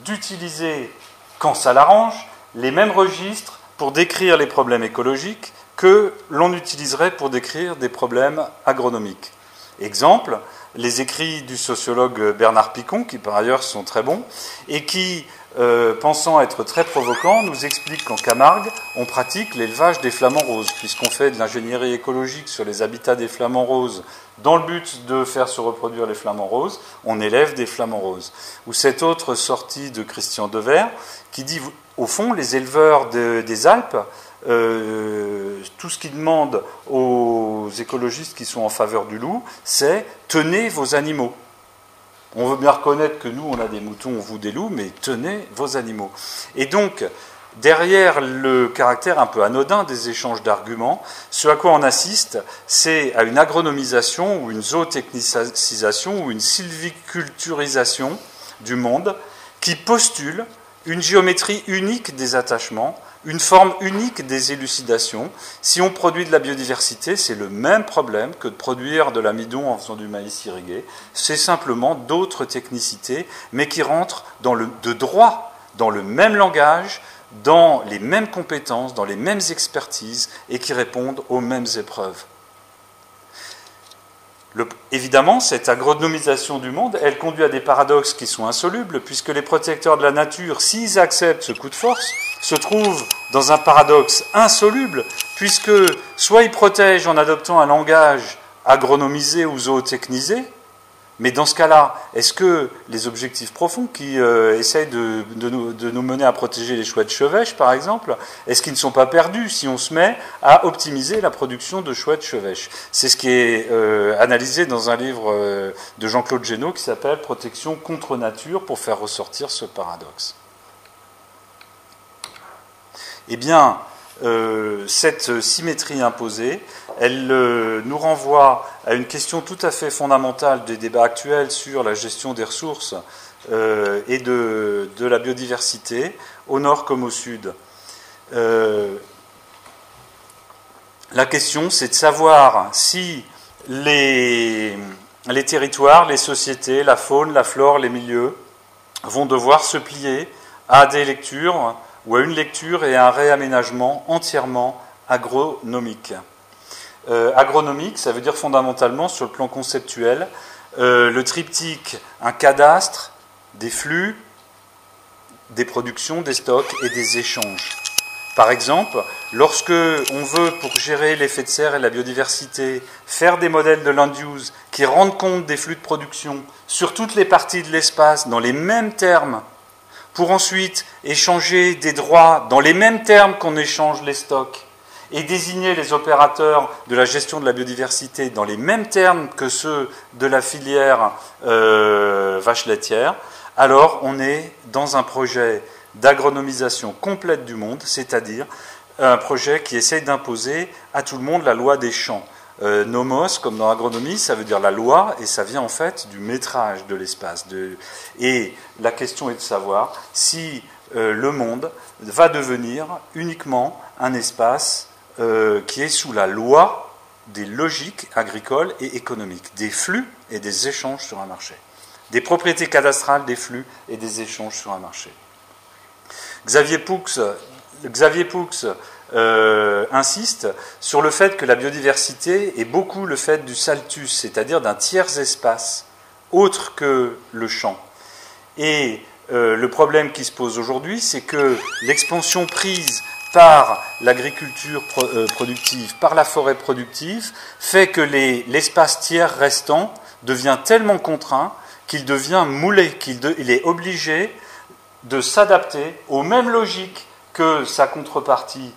d'utiliser, quand ça l'arrange, les mêmes registres pour décrire les problèmes écologiques que l'on utiliserait pour décrire des problèmes agronomiques. Exemple, les écrits du sociologue Bernard Picon, qui par ailleurs sont très bons, et qui, pensant être très provocants, nous explique qu'en Camargue, on pratique l'élevage des flamants roses, puisqu'on fait de l'ingénierie écologique sur les habitats des flamants roses, dans le but de faire se reproduire les flamants roses, on élève des flamants roses. Ou cette autre sortie de Christian Devers, qui dit, au fond, les éleveurs des Alpes, tout ce qu'ils demandent aux écologistes qui sont en faveur du loup, c'est « tenez vos animaux ». On veut bien reconnaître que nous, on a des moutons, on vous des loups, mais tenez vos animaux. Et donc, derrière le caractère un peu anodin des échanges d'arguments, ce à quoi on assiste, c'est à une agronomisation ou une zootechnicisation ou une sylviculturisation du monde qui postule une géométrie unique des attachements, une forme unique des élucidations. Si on produit de la biodiversité, c'est le même problème que de produire de l'amidon en faisant du maïs irrigué. C'est simplement d'autres technicités, mais qui rentrent de droit dans le même langage, dans les mêmes compétences, dans les mêmes expertises et qui répondent aux mêmes épreuves. Évidemment, cette agronomisation du monde, elle conduit à des paradoxes qui sont insolubles, puisque les protecteurs de la nature, s'ils acceptent ce coup de force, se trouvent dans un paradoxe insoluble, puisque soit ils protègent en adoptant un langage agronomisé ou zootechnisé, mais dans ce cas-là, est-ce que les objectifs profonds qui essayent de nous mener à protéger les chouettes chevêches, par exemple, est-ce qu'ils ne sont pas perdus si on se met à optimiser la production de chouettes chevêches? C'est ce qui est analysé dans un livre de Jean-Claude Génaud qui s'appelle « Protection contre nature » pour faire ressortir ce paradoxe. Eh bien, cette symétrie imposée, elle nous renvoie à une question tout à fait fondamentale des débats actuels sur la gestion des ressources et de la biodiversité, au nord comme au sud. La question, c'est de savoir si les territoires, les sociétés, la faune, la flore, les milieux vont devoir se plier à des lectures ou à une lecture et à un réaménagement entièrement agronomique. Agronomique, ça veut dire fondamentalement, sur le plan conceptuel, le triptyque, un cadastre des flux, des productions, des stocks et des échanges. Par exemple, lorsque on veut, pour gérer l'effet de serre et la biodiversité, faire des modèles de land use qui rendent compte des flux de production sur toutes les parties de l'espace dans les mêmes termes, pour ensuite échanger des droits dans les mêmes termes qu'on échange les stocks, et désigner les opérateurs de la gestion de la biodiversité dans les mêmes termes que ceux de la filière vache laitière, alors on est dans un projet d'agronomisation complète du monde, c'est-à-dire un projet qui essaye d'imposer à tout le monde la loi des champs. Nomos, comme dans l'agronomie, ça veut dire la loi, et ça vient en fait du métrage de l'espace. Et la question est de savoir si le monde va devenir uniquement un espace qui est sous la loi des logiques agricoles et économiques, des flux et des échanges sur un marché, des propriétés cadastrales, des flux et des échanges sur un marché. Xavier Poux insiste sur le fait que la biodiversité est beaucoup le fait du saltus, c'est-à-dire d'un tiers espace autre que le champ. Et le problème qui se pose aujourd'hui, c'est que l'expansion prise par l'agriculture productive, par la forêt productive, fait que l'espace tiers restant devient tellement contraint qu'il devient moulé, il est obligé de s'adapter aux mêmes logiques que sa contrepartie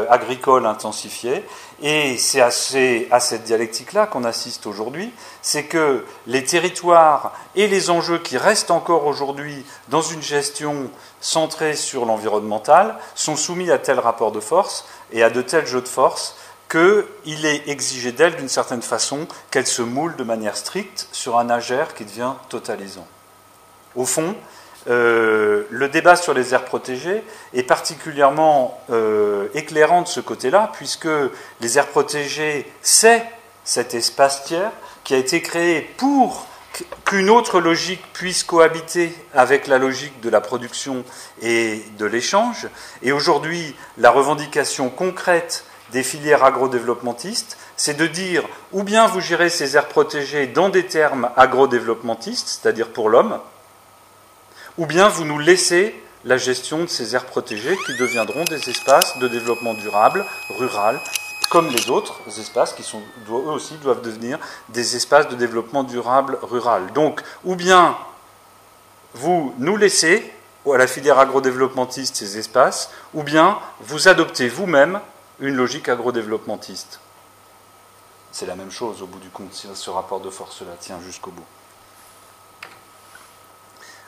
agricole intensifiée. Et c'est à cette dialectique-là qu'on assiste aujourd'hui, c'est que les territoires et les enjeux qui restent encore aujourd'hui dans une gestion centrée sur l'environnemental sont soumis à tel rapport de force et à de tels jeux de force qu'il est exigé d'elle d'une certaine façon qu'elle se moule de manière stricte sur un agère qui devient totalisant. Au fond, le débat sur les aires protégées est particulièrement éclairant de ce côté-là, puisque les aires protégées, c'est cet espace tiers qui a été créé pour qu'une autre logique puisse cohabiter avec la logique de la production et de l'échange. Et aujourd'hui, la revendication concrète des filières agrodéveloppementistes, c'est de dire ou bien vous gérez ces aires protégées dans des termes agrodéveloppementistes, c'est-à-dire pour l'homme, ou bien vous nous laissez la gestion de ces aires protégées qui deviendront des espaces de développement durable, rural, comme les autres espaces qui eux aussi doivent devenir des espaces de développement durable rural. Donc, ou bien vous nous laissez, à la filière agrodéveloppementiste, ces espaces, ou bien vous adoptez vous-même une logique agrodéveloppementiste. C'est la même chose au bout du compte, si ce rapport de force-là tient jusqu'au bout.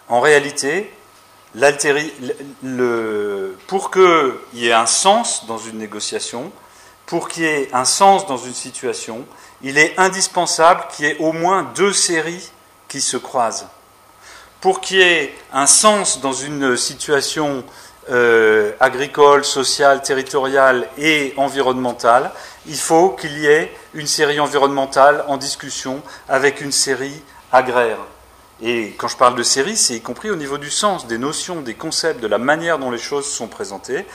En réalité, pour qu'il y ait un sens dans une négociation, pour qu'il y ait un sens dans une situation, il est indispensable qu'il y ait au moins deux séries qui se croisent. Pour qu'il y ait un sens dans une situation agricole, sociale, territoriale et environnementale, il faut qu'il y ait une série environnementale en discussion avec une série agraire. Et quand je parle de série, c'est y compris au niveau du sens, des notions, des concepts, de la manière dont les choses sont présentées.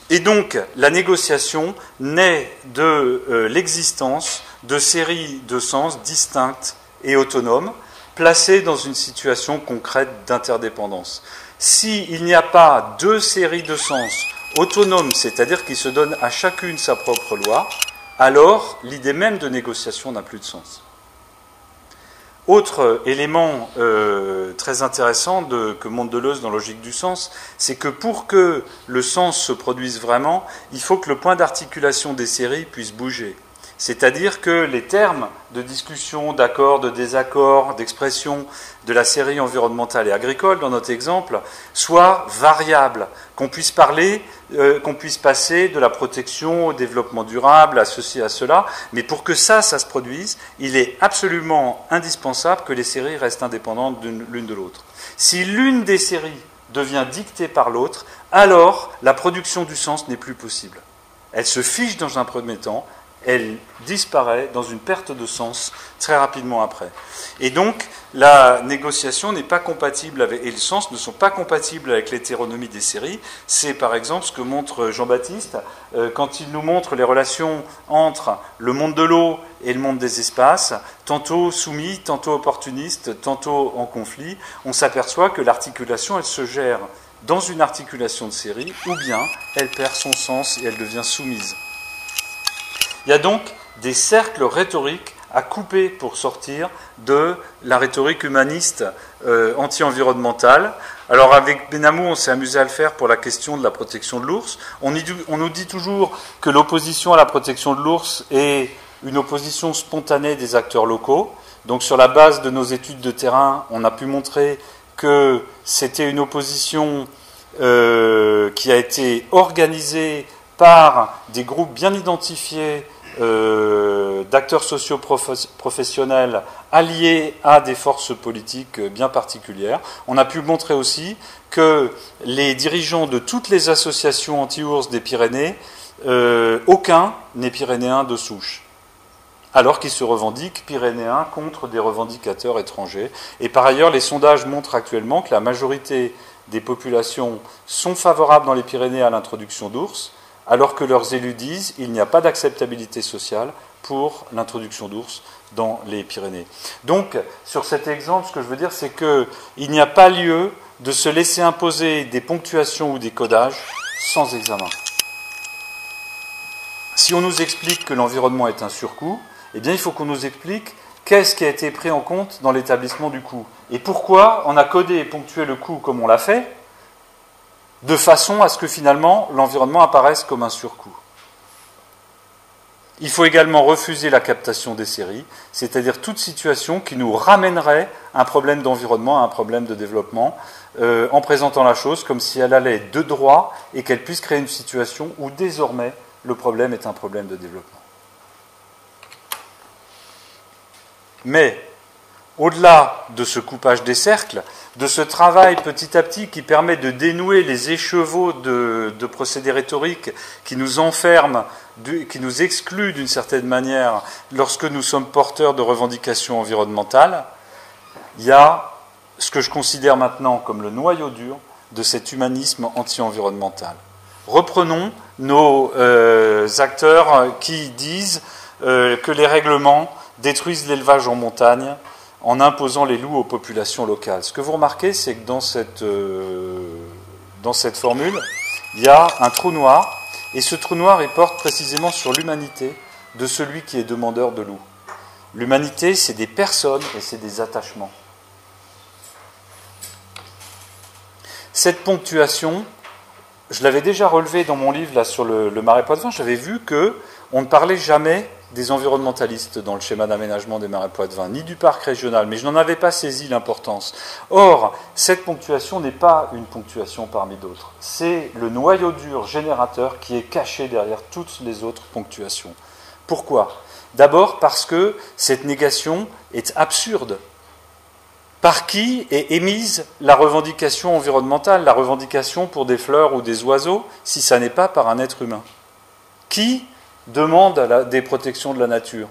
Et donc, la négociation naît de l'existence de séries de sens distinctes et autonomes, placées dans une situation concrète d'interdépendance. S'il n'y a pas deux séries de sens autonomes, c'est-à-dire qui se donnent à chacune sa propre loi, alors l'idée même de négociation n'a plus de sens. Autre élément très intéressant que montre Deleuze dans Logique du sens, c'est que pour que le sens se produise vraiment, il faut que le point d'articulation des séries puisse bouger. C'est-à-dire que les termes de discussion, d'accord, de désaccord, d'expression de la série environnementale et agricole, dans notre exemple, soient variables, qu'on puisse passer de la protection au développement durable, à ceci, à cela, mais pour que ça se produise, il est absolument indispensable que les séries restent indépendantes l'une de l'autre. Si l'une des séries devient dictée par l'autre, alors la production du sens n'est plus possible. Elle se fiche dans un premier temps, elle disparaît dans une perte de sens très rapidement après. Et donc, la négociation n'est pas compatible avec, et le sens ne sont pas compatibles avec l'hétéronomie des séries. C'est par exemple ce que montre Jean-Baptiste quand il nous montre les relations entre le monde de l'eau et le monde des espaces, tantôt soumis, tantôt opportuniste, tantôt en conflit. On s'aperçoit que l'articulation, elle se gère dans une articulation de série, ou bien elle perd son sens et elle devient soumise. Il y a donc des cercles rhétoriques à couper pour sortir de la rhétorique humaniste anti-environnementale. Alors avec Benamou, on s'est amusé à le faire pour la question de la protection de l'ours. On nous dit toujours que l'opposition à la protection de l'ours est une opposition spontanée des acteurs locaux. Donc sur la base de nos études de terrain, on a pu montrer que c'était une opposition qui a été organisée par des groupes bien identifiés d'acteurs sociaux professionnels alliés à des forces politiques bien particulières. On a pu montrer aussi que les dirigeants de toutes les associations anti-ours des Pyrénées, aucun n'est pyrénéen de souche, alors qu'ils se revendiquent pyrénéens contre des revendicateurs étrangers. Et par ailleurs, les sondages montrent actuellement que la majorité des populations sont favorables dans les Pyrénées à l'introduction d'ours, alors que leurs élus disent qu'il n'y a pas d'acceptabilité sociale pour l'introduction d'ours dans les Pyrénées. Donc, sur cet exemple, ce que je veux dire, c'est qu'il n'y a pas lieu de se laisser imposer des ponctuations ou des codages sans examen. Si on nous explique que l'environnement est un surcoût, eh bien, il faut qu'on nous explique qu'est-ce qui a été pris en compte dans l'établissement du coût. Et pourquoi on a codé et ponctué le coût comme on l'a fait, de façon à ce que finalement l'environnement apparaisse comme un surcoût. Il faut également refuser la captation des séries, c'est-à-dire toute situation qui nous ramènerait un problème d'environnement à un problème de développement, en présentant la chose comme si elle allait de droit et qu'elle puisse créer une situation où désormais le problème est un problème de développement. Mais, au-delà de ce coupage des cercles, de ce travail petit à petit qui permet de dénouer les écheveaux de procédés rhétoriques qui nous enferment, qui nous excluent d'une certaine manière lorsque nous sommes porteurs de revendications environnementales, il y a ce que je considère maintenant comme le noyau dur de cet humanisme anti-environnemental. Reprenons nos acteurs qui disent que les règlements détruisent l'élevage en montagne en imposant les loups aux populations locales. Ce que vous remarquez, c'est que dans cette formule, il y a un trou noir, et ce trou noir, il porte précisément sur l'humanité de celui qui est demandeur de loups. L'humanité, c'est des personnes et c'est des attachements. Cette ponctuation, je l'avais déjà relevée dans mon livre là, sur le Marais Poitevin, j'avais vu qu'on ne parlait jamais des environnementalistes dans le schéma d'aménagement des Marais Poitevin, ni du parc régional, mais je n'en avais pas saisi l'importance. Or, cette ponctuation n'est pas une ponctuation parmi d'autres. C'est le noyau dur générateur qui est caché derrière toutes les autres ponctuations. Pourquoi ? D'abord parce que cette négation est absurde. Par qui est émise la revendication environnementale, la revendication pour des fleurs ou des oiseaux, si ça n'est pas par un être humain ? Qui demande des protections de la nature?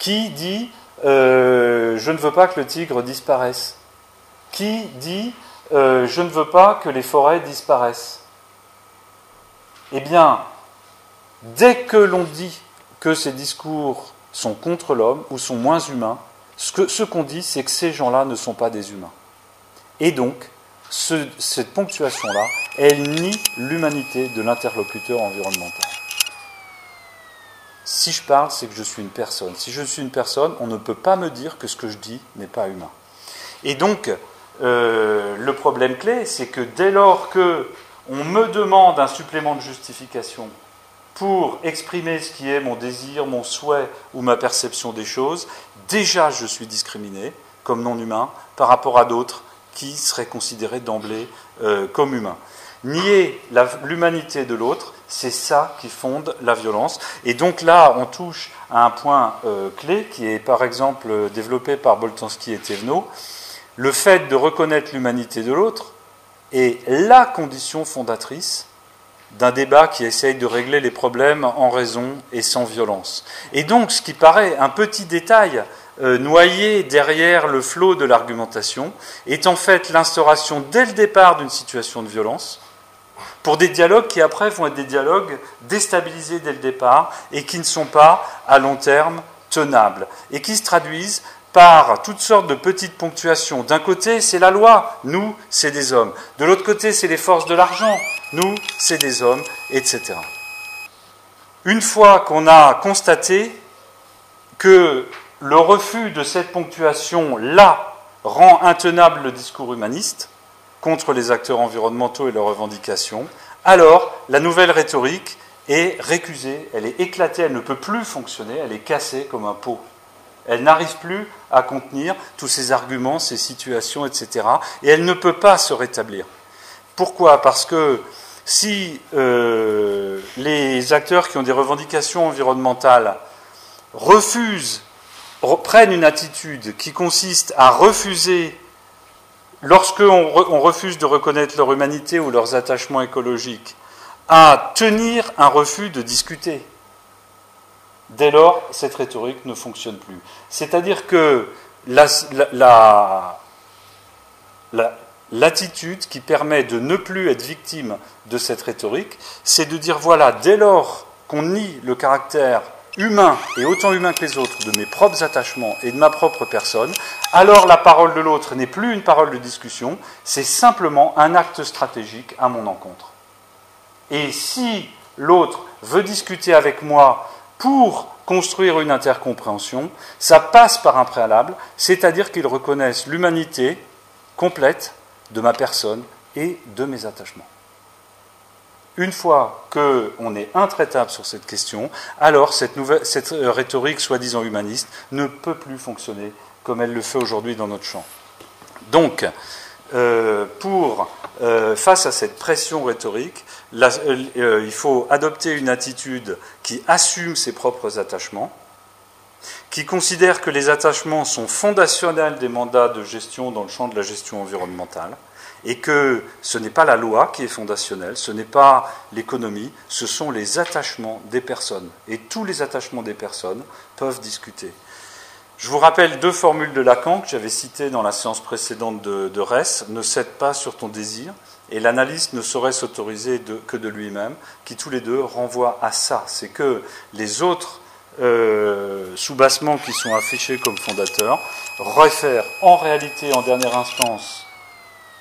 Qui dit je ne veux pas que le tigre disparaisse? Qui dit je ne veux pas que les forêts disparaissent? Eh bien, dès que l'on dit que ces discours sont contre l'homme ou sont moins humains, ce qu'on dit, c'est que ces gens-là ne sont pas des humains. Et donc, cette ponctuation-là, elle nie l'humanité de l'interlocuteur environnemental. Si je parle, c'est que je suis une personne. Si je suis une personne, on ne peut pas me dire que ce que je dis n'est pas humain. Et donc, le problème clé, c'est que dès lors qu'on me demande un supplément de justification pour exprimer ce qui est mon désir, mon souhait ou ma perception des choses, déjà je suis discriminé comme non humain par rapport à d'autres qui seraient considérés d'emblée comme humains. Nier l'humanité de l'autre, c'est ça qui fonde la violence. Et donc là, on touche à un point clé qui est par exemple développé par Boltanski et Thévenot. Le fait de reconnaître l'humanité de l'autre est la condition fondatrice d'un débat qui essaye de régler les problèmes en raison et sans violence. Et donc, ce qui paraît un petit détail noyé derrière le flot de l'argumentation est en fait l'instauration dès le départ d'une situation de violence pour des dialogues qui après vont être des dialogues déstabilisés dès le départ et qui ne sont pas à long terme tenables et qui se traduisent par toutes sortes de petites ponctuations. D'un côté, c'est la loi, nous, c'est des hommes. De l'autre côté, c'est les forces de l'argent, nous, c'est des hommes, etc. Une fois qu'on a constaté que le refus de cette ponctuation-là rend intenable le discours humaniste contre les acteurs environnementaux et leurs revendications, alors la nouvelle rhétorique est récusée, elle est éclatée, elle ne peut plus fonctionner, elle est cassée comme un pot. Elle n'arrive plus à contenir tous ces arguments, ces situations, etc. Et elle ne peut pas se rétablir. Pourquoi ? Parce que si les acteurs qui ont des revendications environnementales prennent une attitude qui consiste à refuser, lorsqu'on refuse de reconnaître leur humanité ou leurs attachements écologiques, à tenir un refus de discuter, dès lors, cette rhétorique ne fonctionne plus. C'est-à-dire que l'attitude qui permet de ne plus être victime de cette rhétorique, c'est de dire, voilà, dès lors qu'on nie le caractère humain, et autant humain que les autres, de mes propres attachements et de ma propre personne, alors la parole de l'autre n'est plus une parole de discussion, c'est simplement un acte stratégique à mon encontre. Et si l'autre veut discuter avec moi pour construire une intercompréhension, ça passe par un préalable, c'est-à-dire qu'ils reconnaissent l'humanité complète de ma personne et de mes attachements. Une fois qu'on est intraitable sur cette question, alors cette rhétorique soi-disant humaniste ne peut plus fonctionner comme elle le fait aujourd'hui dans notre champ. Donc, face à cette pression rhétorique, il faut adopter une attitude qui assume ses propres attachements, qui considère que les attachements sont fondationnels des mandats de gestion dans le champ de la gestion environnementale, et que ce n'est pas la loi qui est fondationnelle, ce n'est pas l'économie, ce sont les attachements des personnes. Et tous les attachements des personnes peuvent discuter. Je vous rappelle 2 formules de Lacan que j'avais citées dans la séance précédente de Ress. Ne cède pas sur ton désir, et l'analyste ne saurait s'autoriser que de lui-même, qui tous les deux renvoient à ça. C'est que les autres soubassements qui sont affichés comme fondateurs réfèrent en réalité, en dernière instance,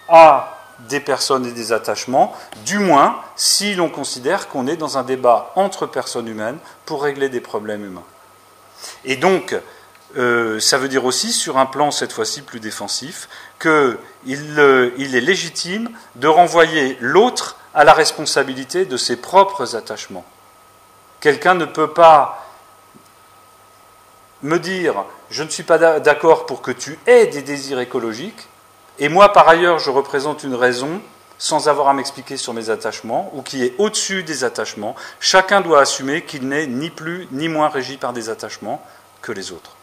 à des personnes et des attachements, du moins si l'on considère qu'on est dans un débat entre personnes humaines pour régler des problèmes humains. Et donc, ça veut dire aussi, sur un plan cette fois-ci plus défensif, qu'il est légitime de renvoyer l'autre à la responsabilité de ses propres attachements. Quelqu'un ne peut pas me dire « je ne suis pas d'accord pour que tu aies des désirs écologiques », et moi, par ailleurs, je représente une raison sans avoir à m'expliquer sur mes attachements, ou qui est au-dessus des attachements. Chacun doit assumer qu'il n'est ni plus ni moins régi par des attachements que les autres.